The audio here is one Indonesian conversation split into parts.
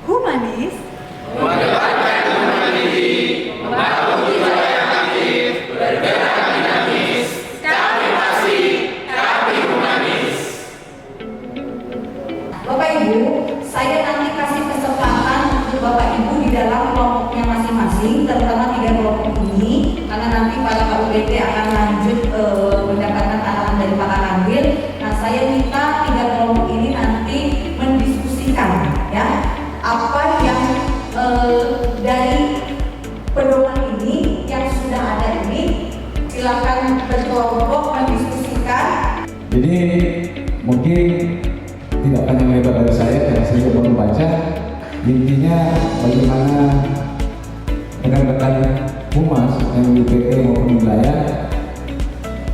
Humanis, mengedepankan humanity, membangun siswa yang aktif, bergerak dinamis, kami masih, kami humanis. Bapak Ibu, saya nanti kasih kesempatan untuk Bapak Ibu di dalam kelompoknya masing-masing, terutama 3 kelompok ini, karena nanti para KUBT akan lanjut mendapatkan arahan dari Pak Kanwil. Nah, saya minta 3 kelompok ini nanti mendiskusikan ya apa yang dari pedoman ini yang sudah ada ini, silakan berkelompok mendiskusikan. Jadi mungkin tidak akan yang lebar dari saya karena saya juga baru baca. Intinya bagaimana rekan-rekan humas MUPT maupun wilayah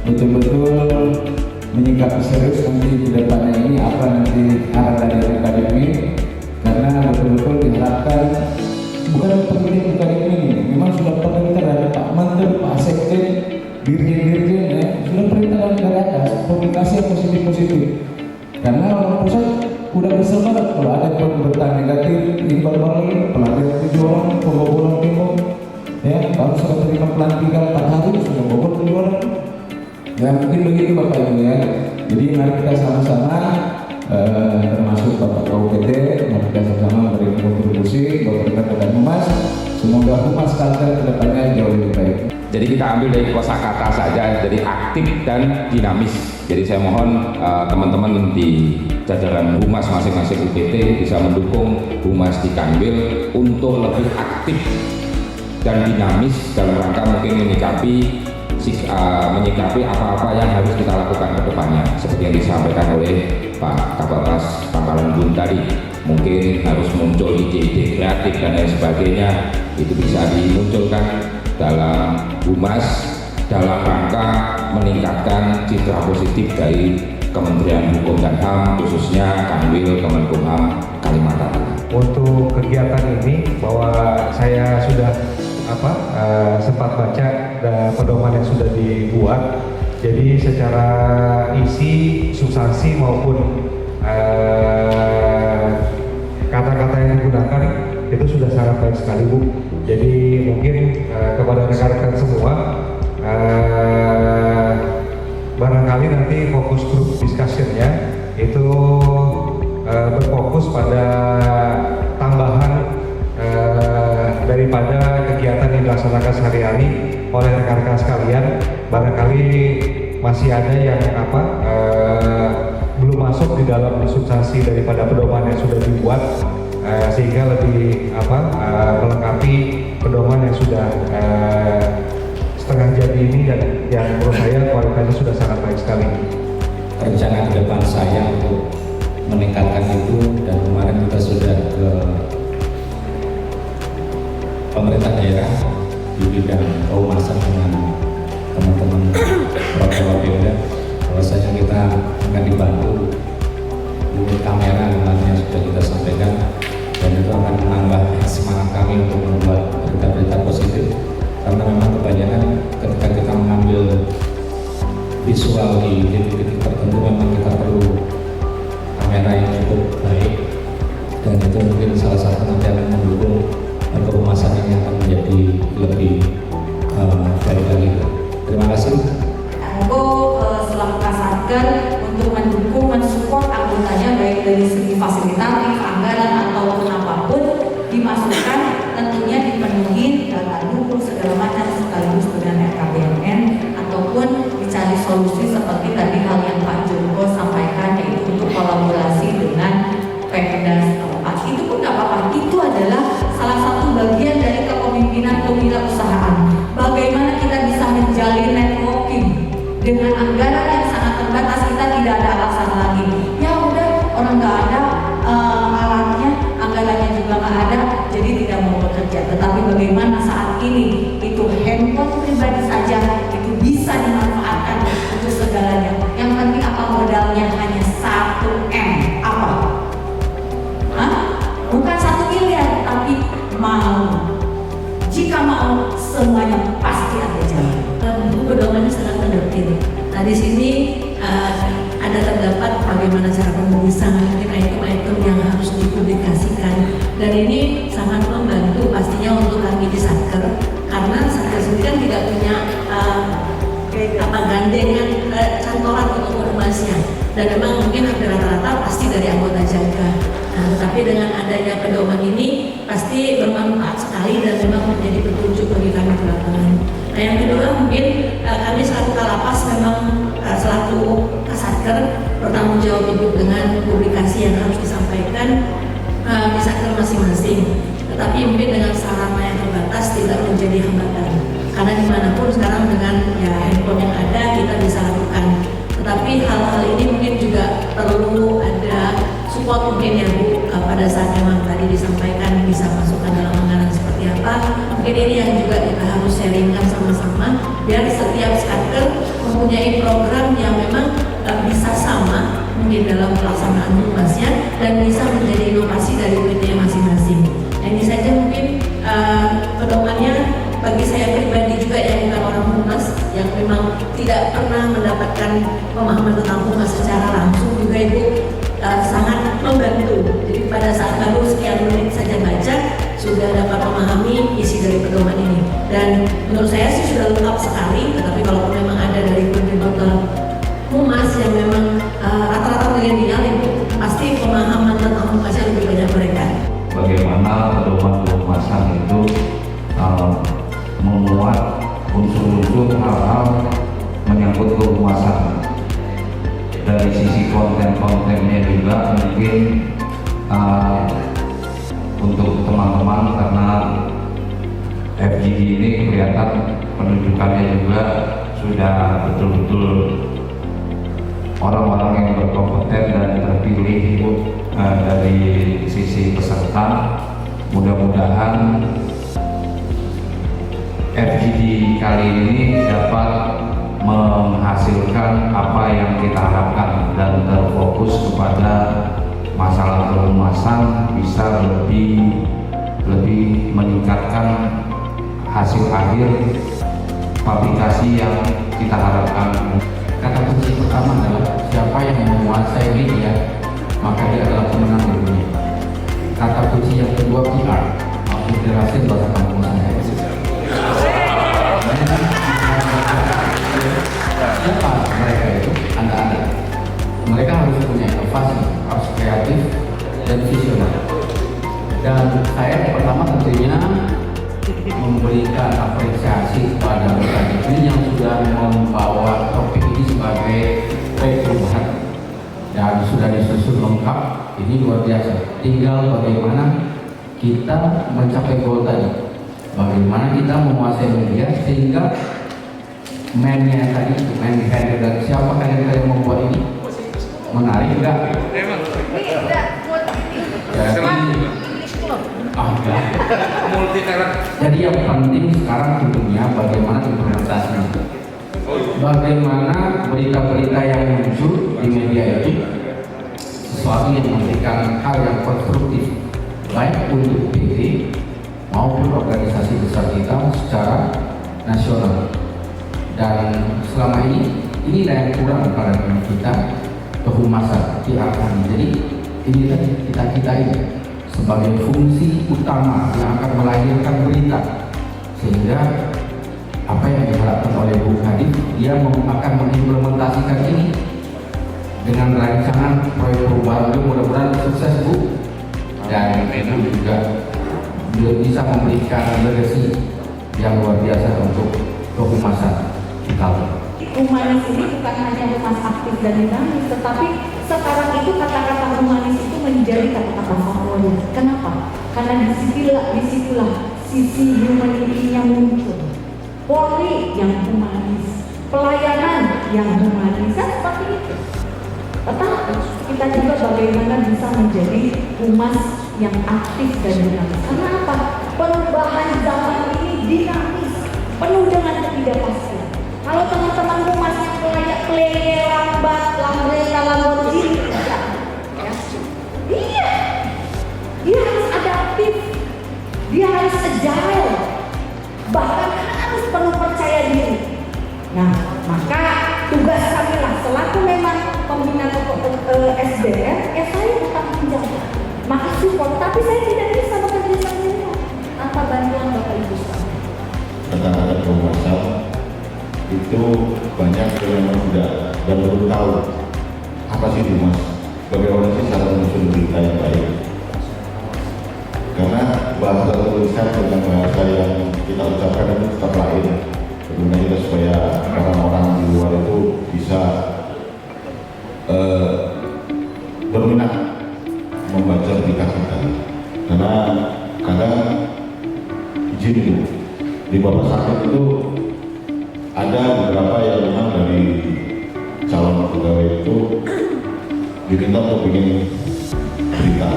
betul-betul menyikapi serius nanti ke depannya ini apa nanti arah dari akademi, karena betul-betul diharapkan bukan perintah ini, memang sudah perintah dari Pak Menteri, Pak Sekjen, dirjen-dirjen ya, sudah perintah dari atas, komunikasi yang positif-positif. Karena orang pusat udah kesel banget kalau ada pemberitaan negatif, imbal lagi, pelatihan 7 orang, pembobolan tembok, ya, baru sudah terima pelantikan 4 hari sudah bobol 7 orang. Ya mungkin begitu Bapak Ibu ya. Jadi mari kita sama-sama termasuk Bapak KUPT, mari kita sama-sama memberikan kontribusi buat rekan-rekan humas. Semoga humas Kalteng kedepannya jauh lebih baik. Jadi kita ambil dari kosakata saja, jadi aktif dan dinamis. Jadi saya mohon teman-teman di jajaran humas masing-masing UPT bisa mendukung humas di Kanwil untuk lebih aktif dan dinamis dalam rangka mungkin menyikapi apa-apa yang harus kita lakukan ke depannya. Seperti yang disampaikan oleh Pak Kababas Pangkalan Bun tadi, mungkin harus muncul ide-ide kreatif dan lain sebagainya. Itu bisa dimunculkan dalam humas dalam rangka meningkatkan citra positif dari Kementerian Hukum dan HAM, khususnya Kanwil Kemenkumham Kalimantan Tengah. Untuk kegiatan ini bahwa saya sudah sempat baca pedoman yang sudah dibuat. Jadi secara isi, substansi maupun kata-kata yang digunakan itu sudah sangat baik sekali Bu. Jadi mungkin kepada rekan-rekan semua barangkali nanti fokus grup discussion-nya itu berfokus pada tambahan daripada kegiatan yang dilaksanakan sehari-hari oleh rekan-rekan sekalian. Barangkali masih ada yang belum masuk di dalam substansi daripada pedoman yang sudah dibuat, sehingga lebih melengkapi pedoman yang sudah setengah jadi ini, dan yang menurut saya kualitasnya sudah sangat baik sekali. Rencana ke depan saya untuk meningkatkan itu, dan kemarin kita sudah ke pemerintah daerah di bidang kehumasan dengan teman-teman perwakilan Pemda, bahwasanya kita akan dibantu unit kamera yang sudah kita sampaikan, dan itu akan menambah semangat kami untuk membuat berita-berita positif, karena memang kebanyakan ketika kita mengambil visual di titik-titik tertentu memang kita perlu kamera yang cukup baik, dan itu mungkin salah satu nanti akan mendukung kehumasan ini akan menjadi lebih baik lagi. Terima kasih. Selaku Kasatker untuk mendukung, mensupport anggotanya baik dari segi fasilitatif, anggaran ataupun apapun dimasukkan, tentunya dipenuhi data dukung segala macam sekaligus dengan RKBMN, ataupun dicari solusi seperti tadi hal yang Pak Joko sampaikan, yaitu untuk kolaborasi dengan Pemda setempat. Itu pun nggak apa-apa, itu adalah salah satu bagian dari kepemimpinan kewirausahaan. Bagaimana kita bisa menjalin networking dengan anggaran yang sangat terbatas, kita tidak ada alasan lagi. Ya udah, orang nggak ada alatnya, anggarannya juga nggak ada, jadi tidak mau bekerja. Tetapi bagaimana saat ini itu handphone pribadi saja itu bisa dimanfaatkan untuk segalanya. Yang penting apa modalnya? Hanya 1M. Apa? Bukan 1 miliar, tapi mau. Jika mau, semuanya pasti ada jalan. Buku pedomannya sangat mendetail. Nah di sini ada terdapat bagaimana cara penulisan, mungkin item-item yang harus dipublikasikan Dan ini sangat membantu pastinya untuk kami di Satker, karena Satker sendiri kan tidak punya gandengan kantoran untuk ormasnya, dan memang mungkin hampir rata-rata pasti dari anggota jaga. Nah, tetapi dengan adanya pedoman ini pasti bermanfaat sekali dan memang menjadi petunjuk bagi kami di lapangan. Nah, yang kedua mungkin kami selaku Kalapas memang selaku Kasatker bertanggung jawab hidup dengan publikasi yang harus disampaikan di Satker masing-masing. Tetapi mungkin dengan sarana yang terbatas tidak menjadi hambatan, karena dimanapun sekarang dengan handphone yang ada kita bisa lakukan. Tetapi hal-hal ini mungkin juga perlu ada support mungkin ya Bu, pada saat memang tadi disampaikan bisa masukkan dalam anggaran seperti apa. Mungkin ini yang juga kita harus sharingkan sama-sama biar setiap Satker mempunyai program yang memang bisa sama mungkin dalam pelaksanaan tugasnya dan bisa menjadi inovasi dari unitnya masing-masing. Nah, ini saja mungkin pedomannya bagi saya pribadi juga yang bukan orang humas, yang memang tidak pernah mendapatkan pemahaman tentang humas secara langsung juga Ibu sangat membantu. Jadi pada saat baru sekian menit saja baca sudah dapat memahami isi dari pedoman ini. Dan menurut saya sih sudah lengkap sekali. Tetapi kalau memang ada dari kontributor humas yang memang rata-rata milenial Ibu, pasti pemahaman tentang humasnya lebih banyak mereka. Bagaimana pedoman kehumasan itu memuat unsur-unsur hal-hal menyangkut kehumasan. Dari sisi konten-kontennya juga mungkin untuk teman-teman, karena FGD ini kelihatan penunjukannya juga sudah betul-betul orang-orang yang berkompeten dan terpilih dari sisi peserta. Mudah-mudahan FGD kali ini dapat menghasilkan apa yang kita harapkan dan terfokus kepada masalah kehumasan, bisa lebih meningkatkan hasil akhir publikasi yang kita harapkan. Kata kunci pertama adalah siapa yang menguasai media, maka dia adalah pemenang di dunia. Kata kunci yang kedua PR, mau dijelasin bahasa kampung saya. Siapa mereka itu? Anda. Mereka harus punya inovasi, harus kreatif dan visioner. Dan saya pertama tentunya memberikan apresiasi kepada mereka yang sudah membawa topik ini sebagai perubahan dan sudah disusun lengkap. Ini luar biasa. Tinggal bagaimana kita mencapai goal tadi, bagaimana kita menguasai media sehingga man-nya tadi, man behind dan siapa kalian membuat ini menarik enggak? Jadi yang penting sekarang tentunya bagaimana implementasinya, bagaimana berita-berita yang muncul di media itu sesuatu yang memberikan hal yang konstruktif baik untuk PT maupun organisasi besar kita secara nasional. Dan selama ini yang kurang pada kita kehumasan diarahkan. Jadi ini kita ini sebagai fungsi utama yang akan melahirkan berita, sehingga apa yang diharapkan oleh Bu Kadif, dia akan mengimplementasikan ini dengan rancangan proyek perubahan. Mudah-mudahan sukses Bu, dan itu juga bisa memberikan legacy yang luar biasa untuk kehumasan kita. Humanis ini bukan hanya humas aktif dan dinamis, tetapi sekarang itu kata-kata humanis itu menjadi kata-kata favorit. Kenapa? Karena disitulah sisi humanity-nya muncul. Polri yang humanis, pelayanan yang humanis, seperti itu. Tetapi kita juga bagaimana bisa menjadi humas yang aktif dan dinamis. Karena apa? Perubahan zaman ini dinamis, penuh dengan ketidakpastian. Kalau teman-teman humas yang layak play lambat, Lamborghini, ya. Iya, dia harus adaptif, dia harus agile, bahkan harus penuh percaya diri. Nah, maka tugas kami lah selaku memang pembina SDM, saya bertanggung jawab, maka support, tapi saya tidak bisa itu banyak yang memang sudah dan belum tahu apa sih humas, bagaimana sih cara menyusun berita yang baik. Karena bahasa tulisan dengan bahasa yang kita ucapkan itu tetap lain. Sebenarnya kita supaya orang-orang di luar itu bisa berminat membaca berita kita. Karena kadang izin itu di bawah sakit itu ada beberapa yang memang dari calon pegawai itu diminta untuk bikin berita.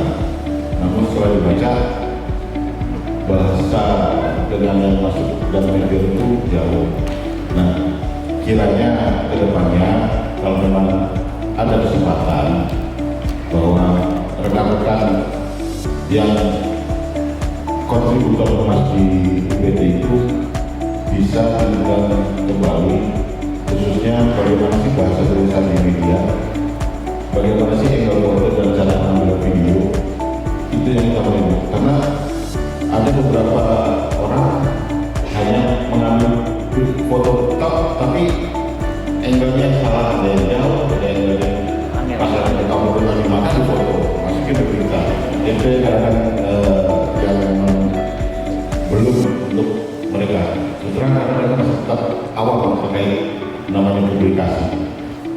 Namun setelah dibaca bahasa dengan yang masuk dan media itu jauh. Nah, kiranya ke depannya kalau memang ada kesempatan bahwa rekan-rekan yang kontributor humas di UPT itu bisa diundang kembali, khususnya bagaimana sih bahasa tulisan di media, bagaimana sih angle foto dan cara mengambil video, itu yang kita mau. Karena ada beberapa orang hanya mengambil foto top tapi angle-nya salah, ada yang jauh, ada yang pas ada kamu lagi makan di foto, masukin ke berita. Itu kadang yang memang belum untuk mereka. Terus karena mereka masih tetap awam terkait namanya publikasi.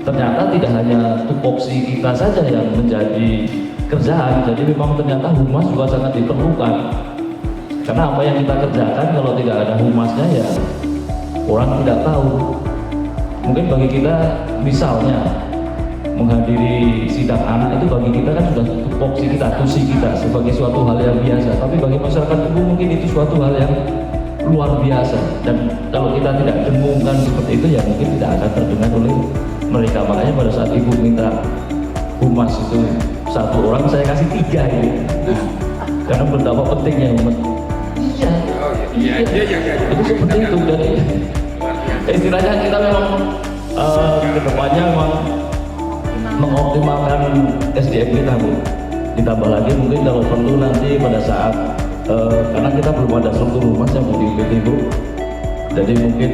Ternyata tidak hanya tupoksi kita saja yang menjadi kerjaan, jadi memang ternyata humas juga sangat diperlukan. Karena apa yang kita kerjakan kalau tidak ada humasnya ya orang tidak tahu. Mungkin bagi kita misalnya menghadiri sidang anak itu bagi kita kan sudah tupoksi kita, tusi kita sebagai suatu hal yang biasa. Tapi bagi masyarakat umum mungkin itu suatu hal yang luar biasa. Dan kalau kita tidak dengungkan seperti itu ya mungkin tidak akan terdengar oleh mereka. Makanya pada saat ibu minta humas itu 1 orang, saya kasih 3 ini. Karena betapa pentingnya humas. Iya. Itu seperti itu. Jadi istilahnya kita memang kedepannya memang mengoptimalkan SDM kita, Bu. Ditambah lagi mungkin kalau perlu nanti pada saat karena kita belum ada struktur humas yang di UPT, Bu. Jadi mungkin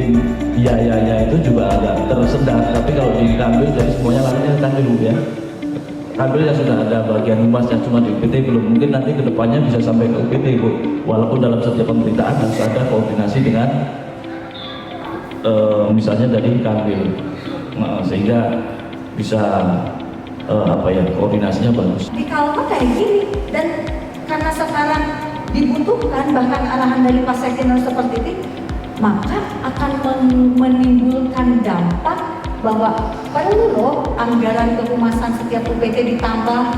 biayanya itu juga agak tersendat. Tapi kalau di Kanwil jadi semuanya larinya ke Kanwil, Bu, ya. Kanwil yang sudah ada bagian humas yang cuma di UPT belum. Mungkin nanti kedepannya bisa sampai ke UPT, Bu. Walaupun dalam setiap pemberitaan harus ada koordinasi dengan misalnya dari Kanwil, sehingga bisa koordinasinya bagus. Di Kalpa kayak gini, dan karena sekarang dibutuhkan bahkan arahan dari Pak Sekjenal seperti ini, maka akan menimbulkan dampak bahwa perlu loh anggaran kehumasan setiap UPT ditambah,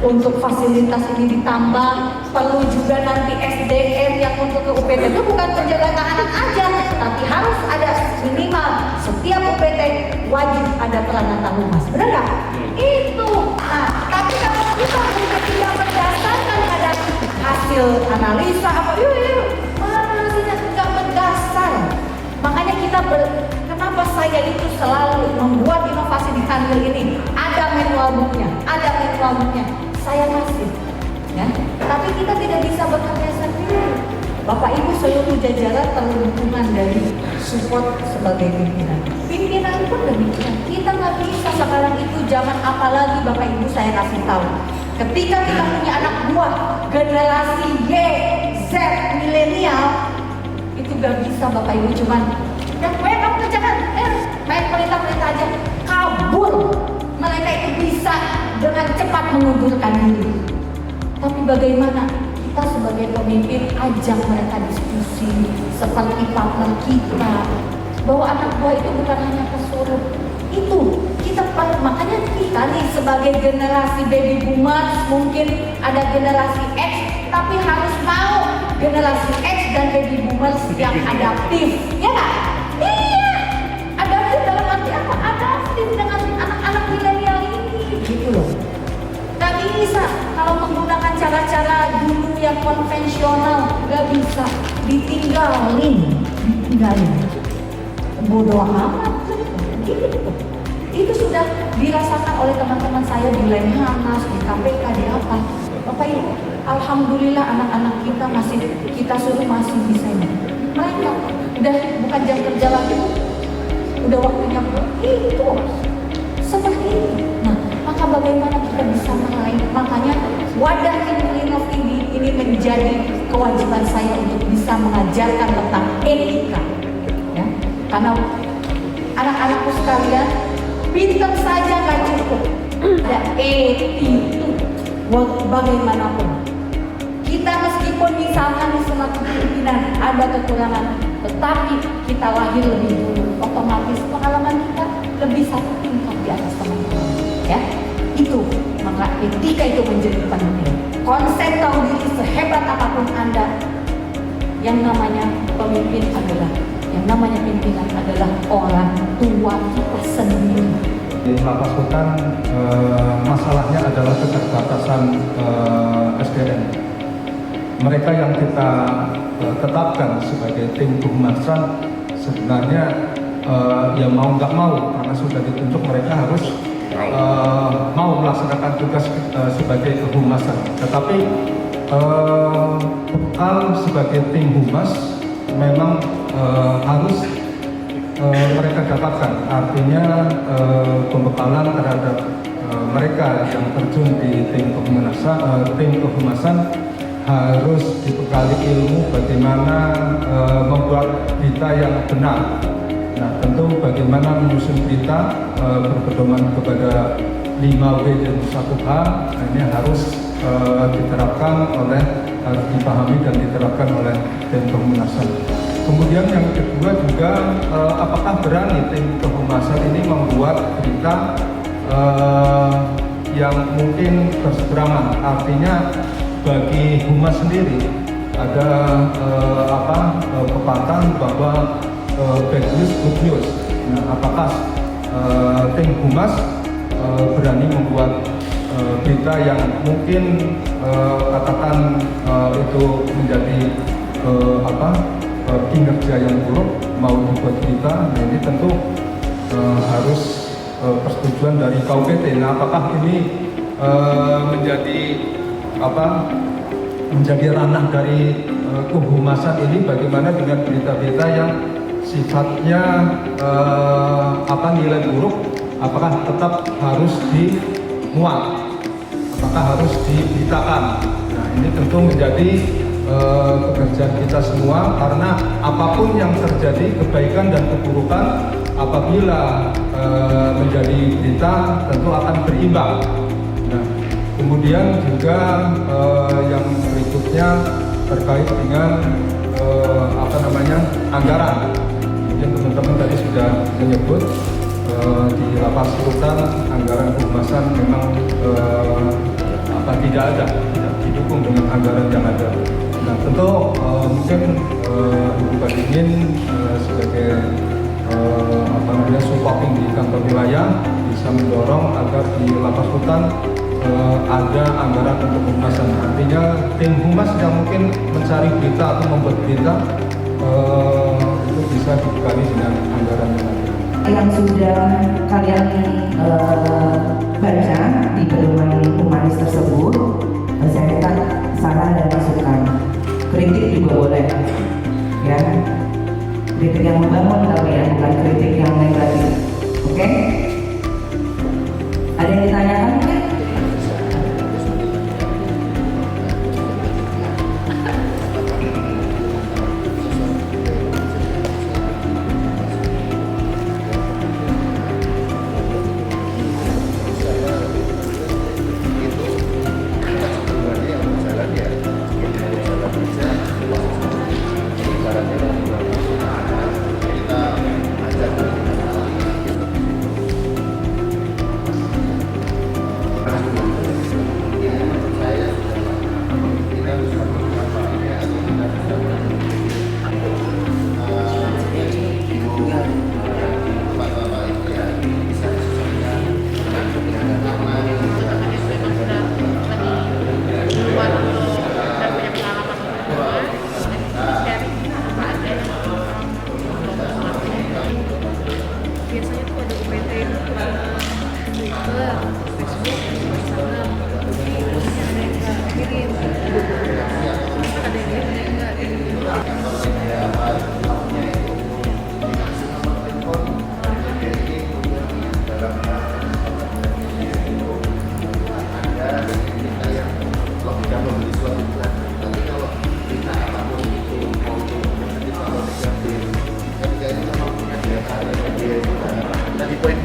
untuk fasilitas ini ditambah, perlu juga nanti SDM yang untuk ke UPT itu bukan penjaga anak aja, tapi harus ada minimal setiap UPT wajib ada peralatan humas, benar nggak? Itu. Nah, tapi kalau kita tidak berdasarkan pada hasil analisa apa, analisanya tidak berdasar. Makanya kita kenapa saya itu selalu membuat inovasi di Kanwil ini, ada manual booknya, saya kasih, ya. Tapi kita tidak bisa bekerja sendiri. Bapak Ibu seluruh jajaran perlu dukungan dari support sebagai pimpinan. Pimpinan pun demikian. Kita nggak bisa sekarang itu zaman apalagi Bapak Ibu saya kasih tahu. Ketika kita punya anak buah generasi Y, Z, milenial, itu gak bisa Bapak Ibu cuman dan kamu kerjakan, main perintah-perintah aja, kabur. Mereka itu bisa dengan cepat mengundurkan diri. Tapi bagaimana kita sebagai pemimpin ajak mereka diskusi seperti partner kita, bahwa anak buah itu bukan hanya pesuruh. Itu kita makanya kita nih sebagai generasi baby boomers, mungkin ada generasi X, tapi harus mau generasi X dan baby boomers yang adaptif, ya nggak? Iya, adaptif dalam arti apa? Adaptif dengan anak-anak milenial ini, gitu loh. Nggak bisa kalau menggunakan cara-cara dulu yang konvensional, nggak bisa, ditinggalin. Bodoh amat, gitu. Itu sudah dirasakan oleh teman-teman saya di Lemhanas, di KPK, di apa. Bapak Ibu, alhamdulillah anak-anak kita masih kita suruh masih bisa ini. Mereka udah bukan jam kerja lagi, Bu. udah waktunya itu seperti itu. Nah, maka bagaimana kita bisa meraih? Makanya wadah Inov ini menjadi kewajiban saya untuk bisa mengajarkan tentang etika, ya. Karena anak-anakku sekalian, pintar saja nggak cukup, ada etika. Bagaimanapun kita meskipun misalkan di selaku pimpinan ada kekurangan, tetapi kita lahir lebih dulu, otomatis pengalaman kita lebih satu tingkat di atas teman-teman, ya. Itu maka etika itu menjadi penting. Konsep tahu diri sehebat apapun Anda, yang namanya pemimpin adalah, yang namanya pimpinan adalah orang tua kita sendiri. Di Lapas Rutan masalahnya adalah keterbatasan SDM. Mereka yang kita tetapkan sebagai tim kehumasan sebenarnya ya mau nggak mau, karena sudah ditunjuk mereka harus mau melaksanakan tugas sebagai kehumasan. Tetapi bekal sebagai tim humas memang harus mereka dapatkan, artinya pembekalan terhadap mereka yang terjun di tim kehumasan harus dibekali ilmu bagaimana membuat berita yang benar. Nah, tentu bagaimana menyusun berita berpedoman kepada 5W dan 1H, ini harus diterapkan harus dipahami dan diterapkan oleh tim kehumasan. Kemudian yang kedua juga, apakah berani tim kehumasan ini membuat berita yang mungkin berseberangan? Artinya bagi humas sendiri ada pepatah bahwa bad news good news. Nah, apakah tim humas berani membuat berita yang mungkin katakan itu menjadi kinerja yang buruk, mau dibuat berita? Nah, ini tentu harus persetujuan dari KUPT. Nah, apakah ini menjadi ranah dari kehumasan ini? Bagaimana dengan berita-berita yang sifatnya nilai buruk? Apakah tetap harus dimuat? Apakah harus diberitakan? Nah, ini tentu menjadi pekerjaan kita semua, karena apapun yang terjadi, kebaikan dan keburukan, apabila menjadi berita tentu akan berimbang. Nah, kemudian juga yang berikutnya terkait dengan anggaran. Mungkin teman-teman tadi sudah menyebut di Lapas Rutan anggaran kehumasan memang tidak ada, tidak didukung dengan anggaran yang ada. Nah, tentu mungkin Ibu Kadin sebagai supporting di kantor wilayah bisa mendorong agar di Lapas Rutan ada anggaran untuk kehumasan. Artinya tim humas yang mungkin mencari berita atau membuat berita itu bisa dibekali dengan anggaran yang ada. Yang sudah kalian baca di pedoman humanis tersebut, saya minta saran dan masukan. Kritik juga boleh, ya. Kritik yang membangun tapi ya, bukan kritik yang negatif. Oke? Ada yang ditanyakan mungkin?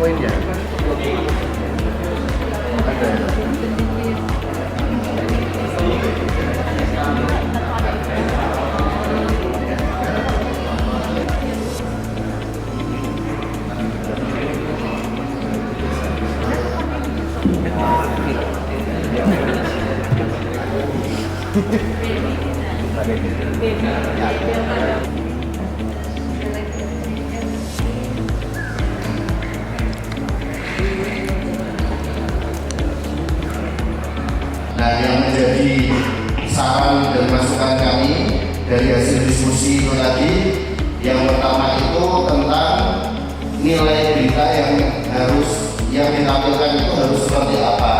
poin-poinnya. Ada. Nah, yang menjadi saran dan masukan kami dari hasil diskusi itu tadi, yang pertama itu tentang nilai berita yang ditampilkan itu harus seperti apa.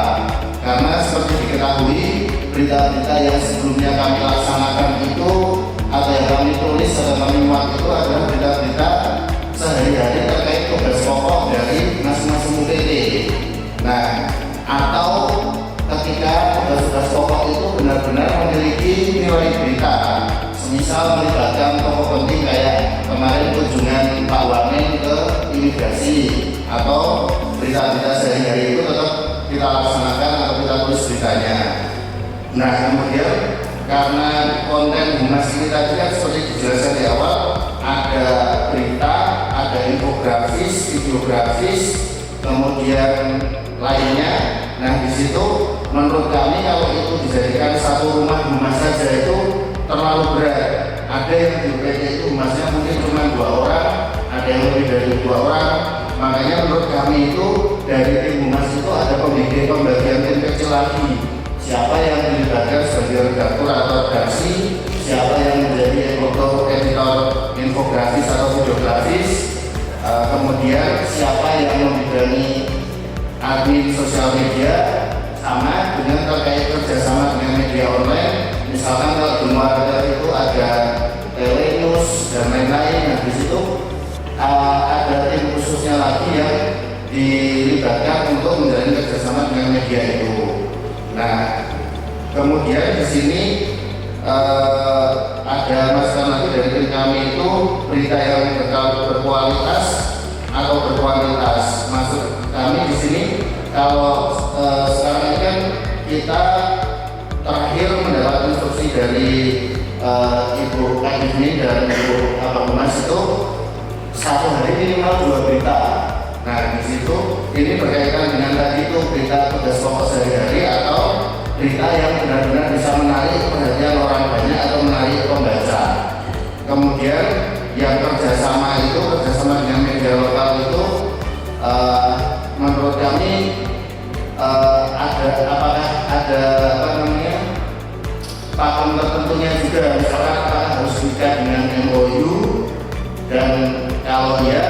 Karena seperti diketahui, berita-berita yang sebelumnya kami laksanakan itu atau yang kami tulis atau kami muat itu adalah berita-berita sehari-hari terkait tugas pokok dari masing-masing UPT. Nah, atau ketika tugas-tugas pokok itu benar-benar memiliki nilai berita, semisal melibatkan tokoh penting kayak kemarin kunjungan Pak Wamen ke imigrasi, atau berita-berita sehari-hari itu tetap kita laksanakan atau kita tulis beritanya. Nah, kemudian karena konten humas ini tadi kan seperti dijelaskan di awal, ada berita, ada infografis, videografis, kemudian lainnya. Nah, di situ menurut kami kalau itu dijadikan satu rumah humas saja itu terlalu berat. Ada yang di UPT itu humasnya mungkin cuma 2 orang, ada yang lebih dari 2 orang. Makanya menurut kami itu dari tim humas itu ada pembagian tim kecil lagi. Siapa yang dilibatkan sebagai redaktur atau redaksi, siapa yang menjadi editor infografis atau videografis, kemudian siapa yang membidangi admin sosial media, sama dengan terkait kerjasama dengan media online. Misalkan kalau di Muara itu ada Telenews dan lain-lain. Nah, di situ ada tim khususnya lagi yang dilibatkan untuk menjalin kerjasama dengan media itu. Nah, kemudian di sini ada masukan lagi dari tim kami itu berita yang berkualitas atau berkualitas. Maksud kami di sini kalau sekarang ini kan kita terakhir mendapat instruksi dari Ibu Kadifni dan Ibu Humas itu 1 hari minimal 2 berita. Nah, di situ ini berkaitan dengan tadi itu berita tugas pokok sehari-hari atau berita yang benar-benar bisa menarik perhatian orang banyak atau menarik pembaca. Kemudian yang kerjasama dengan media lokal itu menurut kami ada pakem tertentunya juga, misalkan apakah harus nikah dengan MOU, dan kalau ya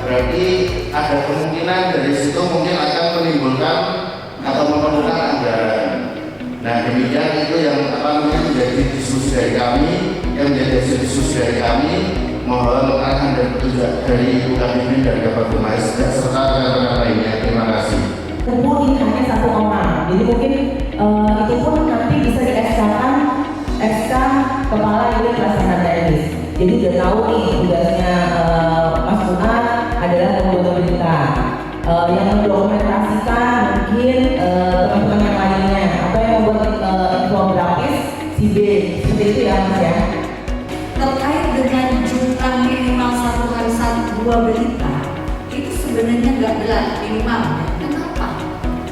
berarti ada kemungkinan dari situ mungkin akan menimbulkan atau memerlukan anggaran. Nah, demikian itu yang menjadi diskusi dari kami, yang menjadi hasil diskusi dari kami. Mohon arahan dan petunjuk dari Ibu Kadifni dari Kabupaten Humas serta rekan-rekan lainnya. Terima kasih. Ini hanya 1 orang, jadi mungkin itu pun nanti bisa di-SK-kan SK Kepala Unit Pelaksana Teknis. Jadi udah tahu nih tugasnya Mas Fuad adalah membuat berita, yang mendokumentasikan mungkin teman-teman yang lainnya, atau yang membuat infografis si B, seperti itu ya Mas ya. Terkait dengan jumlah minimal 1 hari 2 berita, itu sebenarnya nggak berat minimal. Kenapa?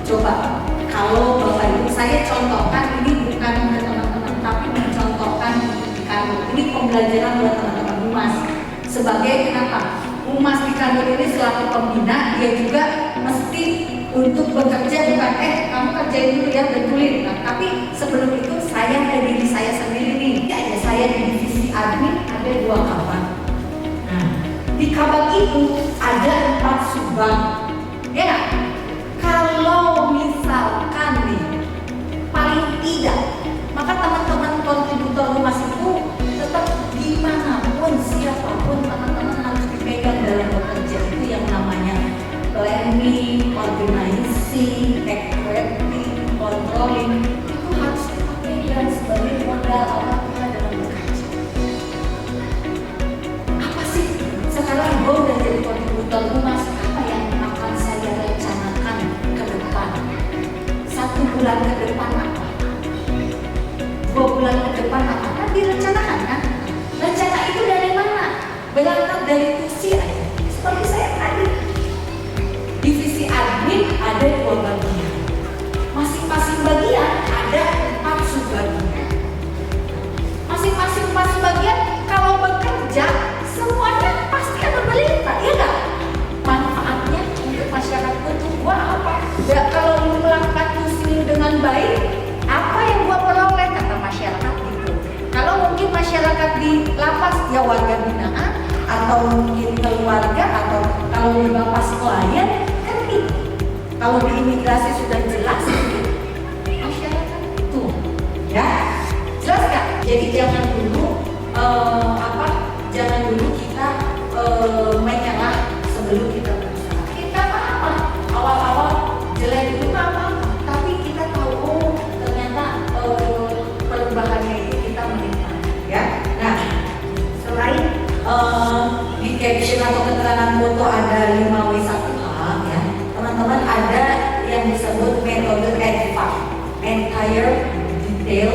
Coba kalau Bapak Ibu, saya contohkan ini bukan ke teman-teman, tapi mencontohkan di kantor. Ini pembelajaran buat teman-teman humas. Sebagai kenapa? Humas di kantor ini selaku pembina, dia juga mesti untuk bekerja bukan kamu kerjain dulu ya, betulin. Nah, tapi sebelum itu saya dari diri saya sendiri nih, ada saya di divisi admin ada 2 kabak. Nah, di kabak itu ada 4 subbang. Ya, kalau misalkan nih paling tidak, maka teman-teman kontributor humas itu tetap dimanapun siapapun teman-teman harus dipegang dalam bekerja itu yang namanya planning, organizing, equity, controlling, itu harus kita pegang sebagai modal awal kita dalam bekerja. Apa sih sekarang gue udah jadi kontributor humas, apa yang akan saya depan mata kan direncanakan kan? Rencana itu dari mana? Berangkat dari tusi aja. Seperti saya tadi, divisi admin ada 2 bagian, masing-masing bagian ada 4 subbagian. Masing-masing bagian kalau bekerja semuanya pasti akan berlipat, ya nggak? Manfaatnya untuk masyarakat itu gua apa? Ya, kalau lu melakukan tusi dengan baik, apa yang gua peroleh kata masyarakat itu? Kalau mungkin masyarakat di lapas ya warga binaan, atau mungkin keluarga, atau kalau di lapas klien kan itu. Kalau di imigrasi sudah jelas masyarakat itu, ya jelas nggak? Jadi jangan dulu jangan dulu kita menyerah sebelum kita berusaha. Kita apa? Awal-awal jelek dulu apa? Tapi kita tahu oh ternyata perubahannya itu kita menikmati, ya. Nah, selain di caption atau keterangan foto ada 5W1H, ya, teman-teman ada yang disebut metode EDFA, entire, detail,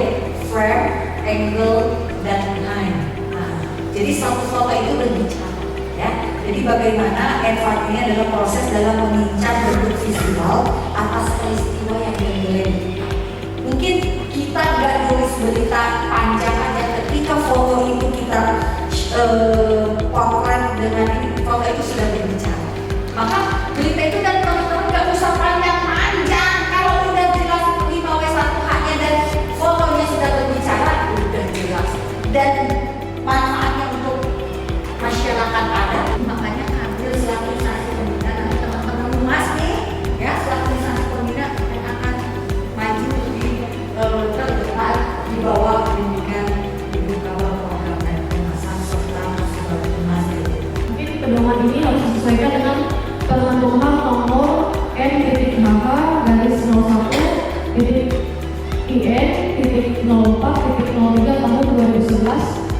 frame, angle, dan line. Nah, jadi satu foto itu berbicara, ya. Jadi bagaimana EDFA ini adalah proses dalam mengincar bentuk visual atas peristiwa yang diambil. Mungkin kita nggak nulis berita panjang aja, ketika foto itu kita potret dengan ini, foto itu sudah berbicara. Maka berita itu dan teman-teman nggak usah panjang-panjang. Kalau udah jelas 5W1H-nya dan fotonya sudah berbicara, udah jelas. Dan manfaatnya untuk masyarakat ada. Makanya ambil selaku instansi pembina, nanti teman-teman humas nih, ya, selaku instansi pembina yang akan maju di terdepan di bawah bimbingan Ibu Kabal Program dan Pemasan serta Musibah Humas. Mungkin pedoman ini harus disesuaikan dengan Peraturan Nomor N-IN.04.03 Tahun 2011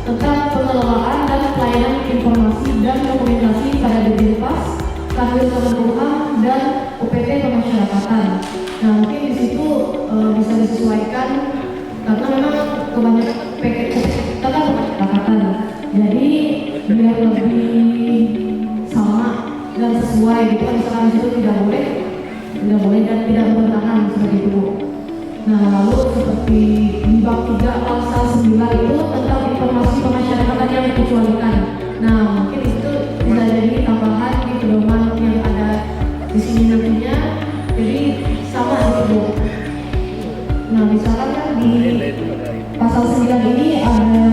tentang pengelolaan dan pelayanan informasi dan komunikasi pada Dirjenpas, Kanwil Kemenkumham dan UPT Pemasyarakatan. Nah, mungkin di situ bisa disesuaikan karena memang kebanyakan UPT kita kan pemasyarakatan. Jadi biar lebih sama dan sesuai gitu kan, misalkan di situ tidak boleh dan tidak bertahan seperti itu. Nah, lalu seperti di bab 3 pasal 9 itu tentang informasi pemasyarakatan yang dikecualikan. Nah, mungkin itu bisa jadi tambahan di pedoman yang ada di sini nantinya. Jadi sama gitu. Nah, misalkan kan di pasal 9 ini ada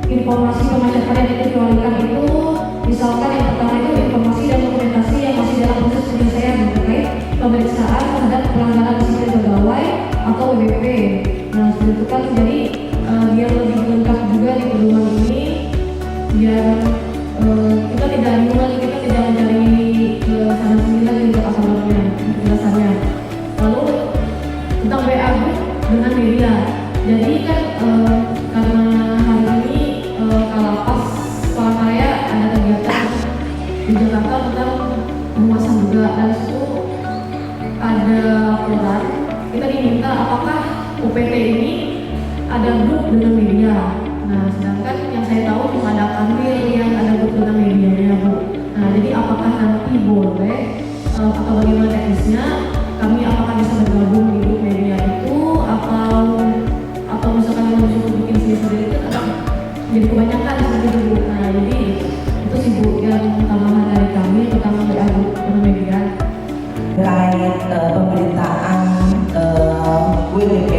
informasi pemasyarakatan yang dikecualikan itu, misalkan yang pertama itu informasi dan dokumentasi yang masih dalam proses penyelesaian terkait pemeriksaan terhadap pelanggaran disiplin pegawai atau WBP. Nah, seperti itu kan, jadi biar lebih lengkap juga di pedoman ini, biar kita tidak bingung, kita tidak mencari ke sana sini lagi untuk asalnya penjelasannya. Lalu tentang BA dengan media. Jadi kan karena hari ini Kalapas Palangkaraya ada kegiatan di Jakarta tentang penguasaan juga, dan itu ada laporan, kita diminta apakah UPT ini ada grup dengan media. Nah, sedangkan yang saya tahu cuma ada Kanwil yang ada grup dengan medianya, Bu. Nah, jadi apakah nanti boleh atau bagaimana teknisnya, kami apakah bisa bergabung di grup media itu atau misalkan yang disuruh bikin sendiri itu kan jadi kebanyakan seperti itu, Bu. Nah, jadi itu sih, Bu, yang tambahan dari kami tentang grup dengan media. Terkait pemberitaan WBP,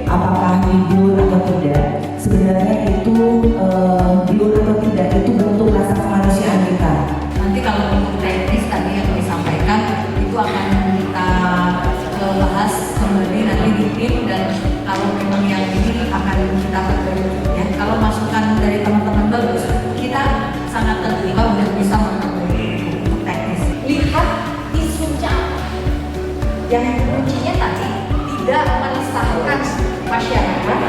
apakah libur atau tidak, sebenarnya itu libur atau tidak itu bentuk rasa kemanusiaan kita. Nanti kalau untuk teknis tadi yang disampaikan itu akan kita bahas kembali nanti di tim, dan kalau memang yang ini akan kita perbaiki, ya. Kalau masukan dari teman-teman bagus, kita sangat terbuka untuk bisa memperbaiki untuk teknis. Lihat isunya, yang kuncinya tadi tidak menisahkan masyarakat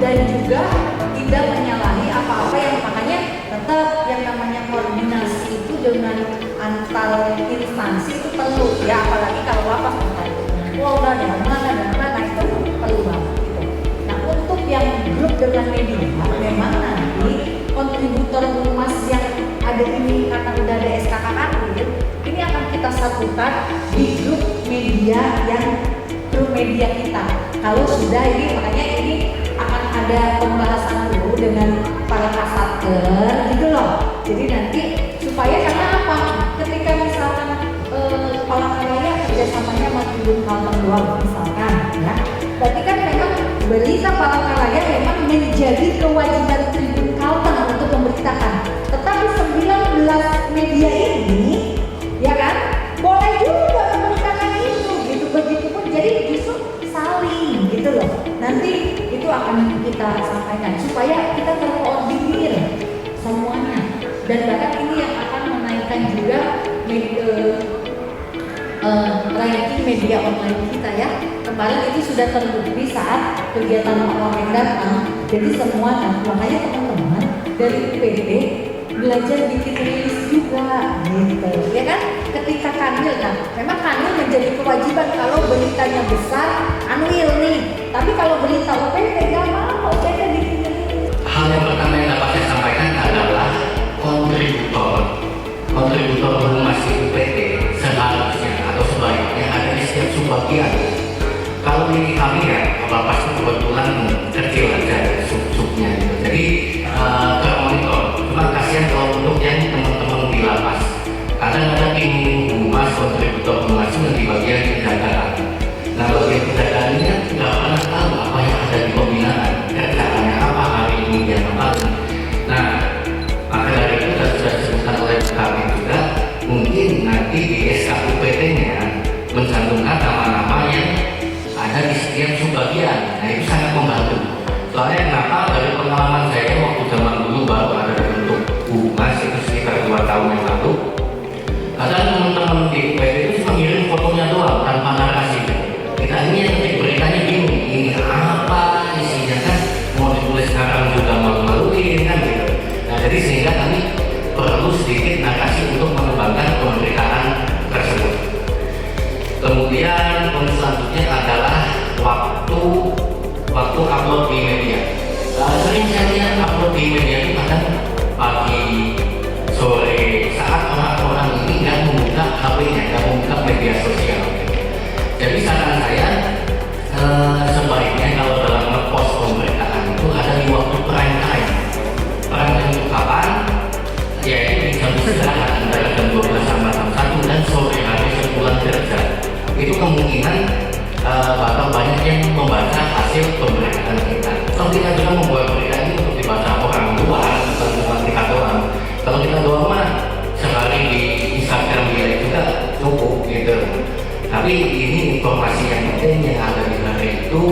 dan juga tidak menyalahi apa-apa, yang makanya tetap yang namanya koordinasi itu dengan antar instansi itu perlu, ya, apalagi kalau lapas Polda dan mana itu perlu banget gitu. Nah, grup dengan media, memang nanti kontributor humas yang ada ini karena udah ada SKK Kanwil, ini akan kita satukan di grup media kita. Kalau sudah ini, makanya ini akan ada pembahasan dulu dengan para kasatker gitu loh. Jadi nanti supaya karena apa? Ketika misalkan kepala karya kerjasamanya sama Tribun Kalteng doang misalkan, ya, berarti kan memang berita Palangkaraya memang menjadi kewajiban Tribun Kalteng untuk memberitakan. Tetapi 19 media ini, ya kan, boleh juga memberitakan itu, gitu. Begitupun jadi justru saling, gitu loh. Nanti itu akan kita sampaikan supaya kita terkoordinir semuanya. Dan bahkan ini yang akan menaikkan juga ranking media online kita ya. Kemarin itu sudah terbukti saat kegiatan Pak Wamen datang. Jadi semua, makanya teman-teman dari UPD belajar bikin rilis juga gitu, ya kan? Ketika Kanwil, nah memang Kanwil menjadi kewajiban kalau beritanya besar, Kanwil nih. Tapi kalau berita UPD nggak mau, UPD bikin rilis. Hal yang pertama yang dapat saya sampaikan adalah kontributor humas di UPD seharusnya atau sebaiknya ada di setiap subbagian. Kalau ini kami ya, Bapak itu kebetulan kecil aja sub-subnya gitu. Jadi termonitor. Cuma kasihan kalau untuk yang teman-teman di lapas. Kadang-kadang tim humas kontributor humas itu di bagian penjagaan. Nah bagian penjagaan ini kan tidak pernah tahu apa yang ada di pembinaan, kerjaannya apa hari ini dia ngapain. Nah maka dari itu sudah disebutkan oleh kami juga, mungkin nanti di SKUPT-nya mencantumkan nama-nama yang ada di setiap subbagian. Nah itu sangat membantu. Soalnya kenapa? Dari pengalaman saya waktu zaman dulu baru ada bentuk humas itu sekitar 2 tahun yang lalu. Kadang teman-teman di UPD itu cuma ngirim fotonya doang tanpa narasi. Kita ini yang ketik beritanya bingung, ini apa isinya kan? Mau ditulis sekarang juga malu-maluin kan gitu. Nah jadi sehingga kami perlu sedikit narasi untuk mengembangkan pemberitaan tersebut. Kemudian poin selanjutnya adalah waktu upload di media. Sering saya lihat upload di media itu kadang pagi, sore, saat orang-orang ini nggak membuka HP-nya, nggak membuka media sosial. Jadi saran saya sebaiknya kalau dalam nge-post pemberitaan itu ada di waktu prime time. Prime time itu kapan? Yaitu di jam istirahat antara jam 12 sampai jam 1 dan sore hari sepulang kerja. Itu kemungkinan bakal banyak yang membaca hasil pemberitaan kita. Kalau kita juga membuat berita ini untuk dibaca orang luar, bukan cuma kita doang. Kalau kita doang mah sehari di Instagram dia juga cukup gitu. Tapi ini informasi yang penting yang ada di hari itu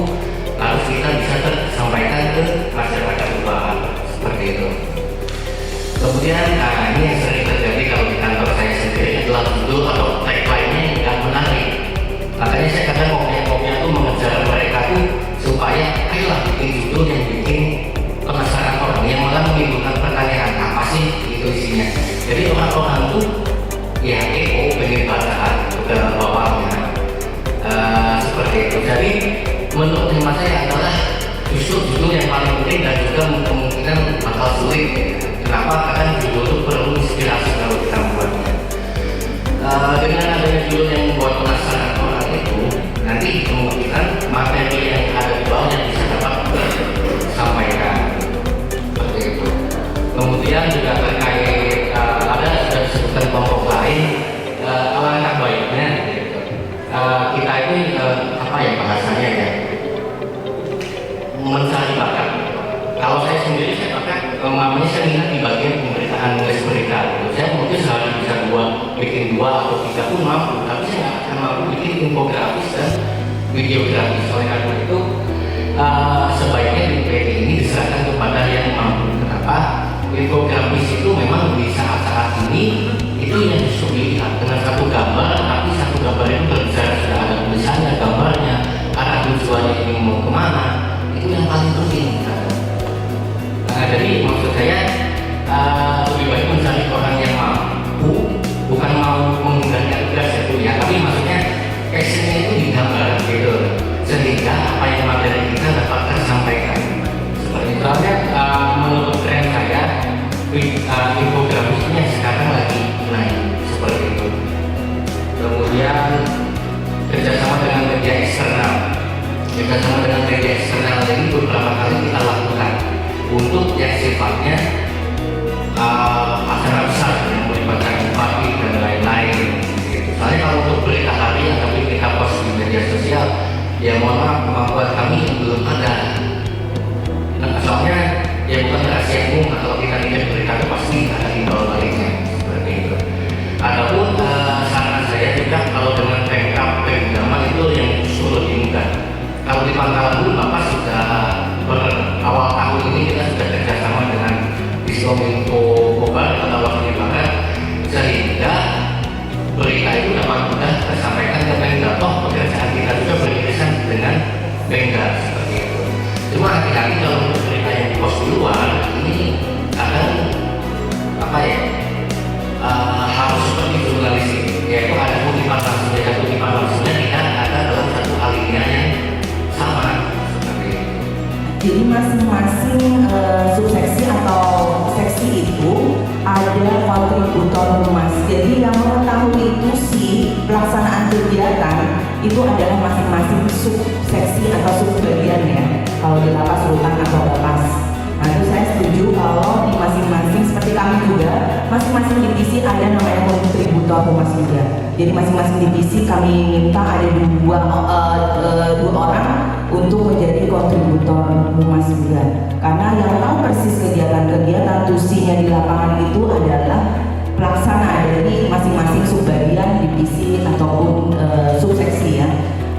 harus kita bisa tersampaikan ke masyarakat luar seperti itu. Kemudian, nah ini yang sering terjadi kalau di kantor saya sendiri adalah judul atau tagline-nya yang nggak menarik. Makanya saya kadang kopinya tuh mengejar mereka tuh supaya ayolah bikin judul yang bikin penasaran orang, yang malah menimbulkan pertanyaan apa sih itu isinya. Jadi orang-orang tuh ya kepo, pengen baca dalam bawahnya seperti itu. Jadi menurut hemat saya adalah justru judul yang paling penting dan juga kemungkinan bakal sulit. Kenapa? Karena judul itu perlu inspirasi kalau kita membuatnya. Dengan adanya judul yang membuat penasaran orang itu, nanti kemungkinan materi yang ada di bawahnya bisa dapat disampaikan seperti itu. Kemudian juga terkait ada sudah disebutkan kelompok lain, alangkah baiknya gitu. Kita itu apa ya bahasanya ya, mencari bakat. Kalau saya sendiri saya pakai namanya saya minat di bagian pemberitaan nulis berita gitu. Saya mungkin sehari bisa bikin 2 atau 3 pun mampu, tapi saya nggak akan mampu bikin infografis dan videografis. Oleh karena itu sebaiknya UPD ini diserahkan kepada yang mampu. Kenapa? Infografis itu memang di saat-saat ini itu yang justru dilihat dengan satu gambar, tapi satu gambar itu berbicara sudah ada tulisannya, gambarnya, arah tujuannya ini mau kemana, itu yang paling penting. Nah, jadi maksud saya lebih baik mencari orang yang mampu, bukan mau menggunakan tugas itu ya, tapi maksudnya passionnya itu di gambar gitu, sehingga apa yang materi kita dapat tersampaikan. Kominfo Barat atau Wakil Barat, sehingga berita itu dapat mudah tersampaikan ke Pemda. Toh pekerjaan kita juga beririsan dengan Pemda seperti itu. Cuma hati-hati kalau untuk berita yang di pos di luar ini kadang harus seperti jurnalistik, yaitu ada kutipan langsungnya dan kutipan langsungnya tidak ada dalam satu alinea yang sama seperti itu. Jadi masing-masing subseksi atau seksi itu ada kontributor humas. Jadi yang mengetahui itu sih pelaksanaan kegiatan itu adalah masing-masing subseksi atau subbagian ya. Kalau di lapas, rutan atau bapas. Nah itu saya setuju kalau di masing-masing seperti kami juga masing-masing divisi ada namanya kontributor humas juga. Jadi masing-masing divisi kami minta ada dua orang untuk menjadi kontributor humas juga. Karena yang tahu persis kegiatan-kegiatan tusinya di lapangan itu adalah pelaksana dari masing-masing subbagian, divisi ataupun subseksi ya.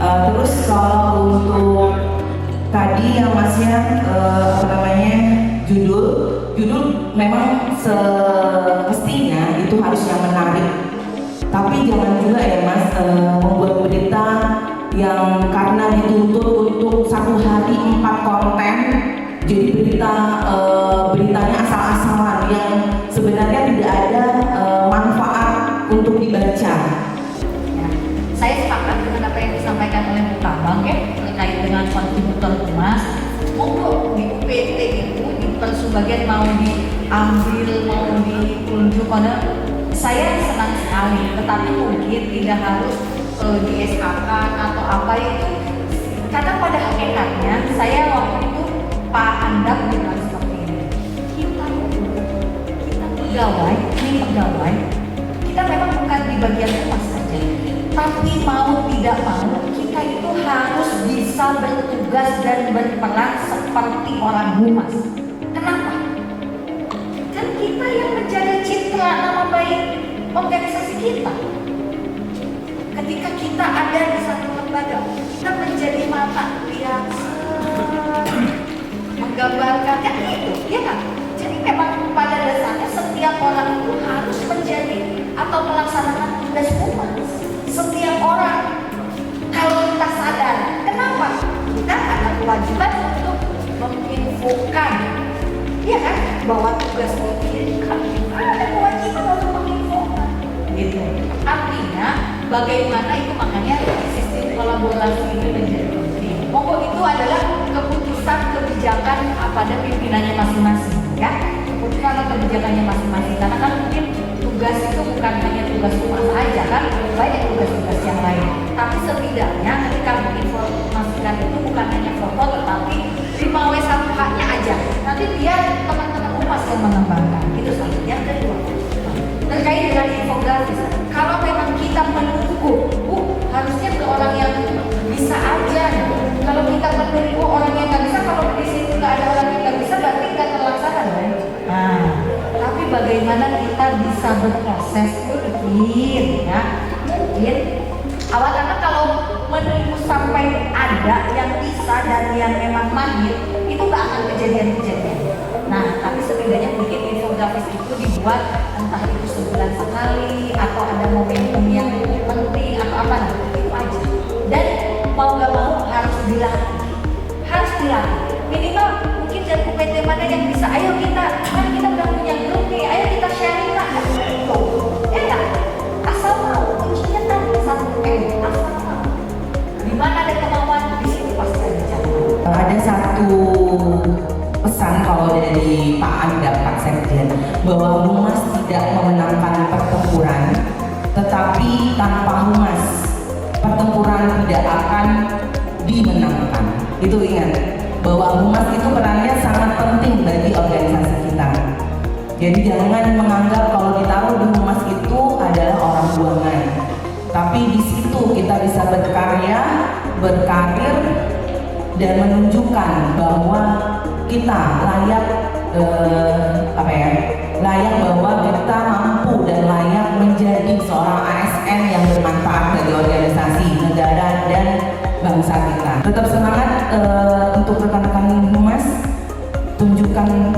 Terus kalau untuk tadi yang masnya judul memang semestinya itu harusnya menarik, tapi jangan juga ya mas membuat berita yang karena dituntut untuk satu hari 4 konten jadi beritanya asal-asalan yang sebenarnya tidak ada manfaat untuk dibaca. Saya sepakat dengan apa yang disampaikan oleh Bu Tabang ya, terkait dengan kontributor humas. Monggo di UPT itu sebagian mau diambil, mau ditunjuk pada saya senang sekali, tetapi mungkin tidak harus di SK-kan atau apa itu. Karena pada hakikatnya saya waktu itu Pak Andap bilang seperti ini, kita pegawai, kita memang bukan di bagian humas saja, tapi mau tidak mau kita itu harus bisa bertugas dan berperan seperti orang humas. Kenapa? Kan kita yang menjaga citra nama baik organisasi kita. Ketika kita ada di satu lembaga, kita menjadi mata yang menggambarkan kan itu, ya kan? Jadi memang pada dasarnya setiap orang itu harus menjadi atau melaksanakan tugas humas. Setiap orang, kalau kita sadar, kenapa? Kita ada kewajiban untuk menginfokan, ya kan? Bahwa tugas kita ada kewajiban untuk menginfokan, gitu. Artinya, bagaimana itu makanya sistem kolaborasi ini menjadi penting. Pokok itu adalah keputusan kebijakan pada pimpinannya masing-masing, ya. Keputusan atau kebijakannya masing-masing. Karena kan mungkin tugas itu bukan hanya tugas humas aja kan, banyak tugas-tugas yang lain. Tapi setidaknya ketika menginformasikan itu bukan hanya foto, tetapi 5W1H-nya aja. Nanti biar teman-teman humas yang mengembangkan. Itu satu. Yang kedua, terkait dengan infografis. Kalau memang kita menunggu, harusnya ke orang yang bisa aja. Kalau kita menunggu orang yang nggak bisa, kalau di situ nggak ada orang yang nggak bisa, berarti nggak terlaksana dong. Nah, tapi bagaimana kita bisa berproses mungkin, ya mungkin awal karena kalau menunggu sampai ada yang bisa dan yang memang mahir, itu nggak akan kejadian-kejadian. Nah, tapi setidaknya mungkin infografis itu dibuat entah itu sebulan sekali atau ada momentum yang penting atau apa, nah, itu aja. Dan mau nggak mau harus dilatih, minimal mungkin dari UPT mana yang bisa, ayo kita udah punya grup nih, ayo kita sharing lah, ya kan? Asal mau, kuncinya tadi asal mau. Di mana ada kemauan, di situ pasti ada jalan. Ada satu pesan kalau dari Pak Andap, Pak Sekjen, bahwa humas tidak memenangkan pertempuran, tetapi tanpa humas pertempuran tidak akan dimenangkan. Itu ingat bahwa humas itu perannya sangat penting bagi organisasi kita. Jadi jangan menganggap kalau ditaruh di humas itu adalah orang buangan, tapi di situ kita bisa berkarya, berkarir, dan menunjukkan bahwa kita layak layak bahwa kita mampu dan layak menjadi seorang ASN yang bermanfaat bagi organisasi, negara, dan bangsa kita. Tetap semangat untuk rekan-rekan humas, tunjukkan